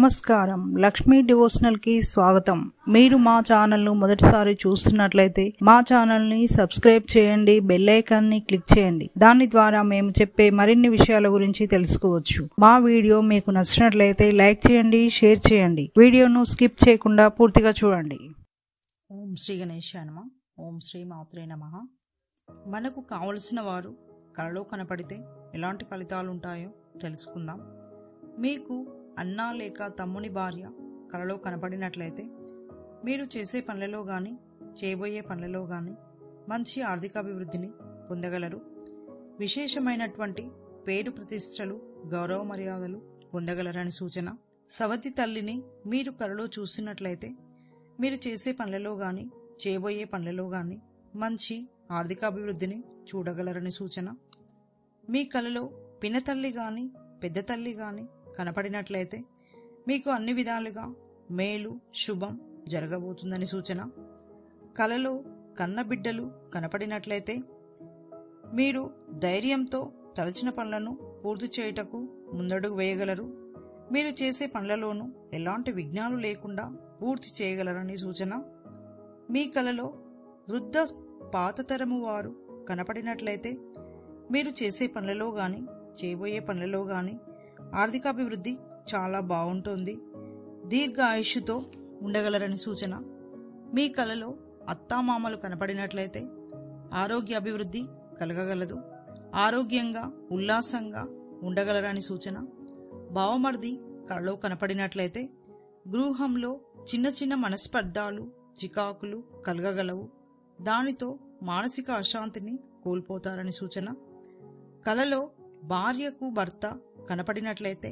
నమస్కారం, లక్ష్మీ డివోషనల్ కి స్వాగతం. మీరు మా ఛానల్ ను మొదటిసారి చూస్తున్నట్లయితే మా ఛానల్ ని సబ్స్క్రైబ్ చేయండి, బెల్ ఐకాన్ ని క్లిక్ చేయండి. దాని ద్వారా మేము చెప్పే మరిన్ని విషయాల గురించి తెలుసుకోవచ్చు. మా వీడియో మీకు నచ్చినట్లయితే లైక్ చేయండి, షేర్ చేయండి. వీడియోను స్కిప్ చేయకుండా పూర్తిగా చూడండి. ఓం శ్రీ గణేశాయ నమః. ఓం శ్రీ మాత్రే నమః. మనకు కావలసిన వారు కలలో కనపడితే ఎలాంటి ఫలితాలు ఉంటాయో తెలుసుకుందాం. మీకు అన్న లేక తమ్ముని భార్య కలలో కనపడినట్లయితే మీరు చేసే పనులలో కానీ చేయబోయే పనులలో కానీ మంచి ఆర్థికాభివృద్ధిని పొందగలరు. విశేషమైనటువంటి పేరు ప్రతిష్టలు, గౌరవ మర్యాదలు పొందగలరని సూచన. సవతి తల్లిని మీరు కలలో చూసినట్లయితే మీరు చేసే పనులలో కానీ చేయబోయే పనులలో కానీ మంచి ఆర్థికాభివృద్ధిని చూడగలరని సూచన. మీ కలలో పినతల్లి కానీ పెద్ద తల్లి కానీ కనపడినట్లయితే మీకు అన్ని విధాలుగా మేలు శుభం జరగబోతుందని సూచన. కలలో కన్నబిడ్డలు కనపడినట్లయితే మీరు ధైర్యంతో తలచిన పనులను పూర్తి చేయుటకు ముందడుగు వేయగలరు. మీరు చేసే పనులలోనూ ఎలాంటి విఘ్నాలు లేకుండా పూర్తి చేయగలరని సూచన. మీ కలలో వృద్ధ పాతతరము వారు కనపడినట్లయితే మీరు చేసే పనులలో కానీ చేయబోయే పనులలో కానీ ఆర్థికాభివృద్ధి చాలా బాగుంటుంది. దీర్ఘ ఆయుష్తో ఉండగలరని సూచన. మీ కలలో అత్తామామలు కనపడినట్లయితే ఆరోగ్య అభివృద్ధి కలగగలదు. ఆరోగ్యంగా ఉల్లాసంగా ఉండగలరని సూచన. బావమర్ది కలలో కనపడినట్లయితే గృహంలో చిన్న చిన్న మనస్పర్ధాలు చికాకులు కలగగలవు. దానితో మానసిక అశాంతిని కోల్పోతారని సూచన. కలలో భార్యకు భర్త కనపడినట్లయితే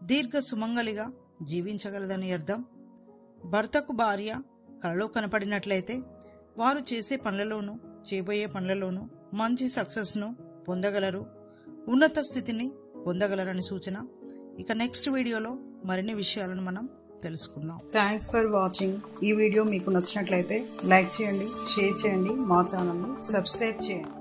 దీర్ఘ సుమంగలిగా జీవించగలదని అర్థం. భర్తకు భార్య కలలో కనపడినట్లయితే వారు చేసే పనులలోనూ చేయబోయే పనులలోనూ మంచి సక్సెస్ను పొందగలరు, ఉన్నత స్థితిని పొందగలరని సూచన. ఇక నెక్స్ట్ వీడియోలో మరిన్ని విషయాలను మనం తెలుసుకుందాం. Thanks for watching. ఈ వీడియో మీకు నచ్చినట్లయితే లైక్ చేయండి, షేర్ చేయండి, మా ఛానల్ని సబ్స్క్రైబ్ చేయండి.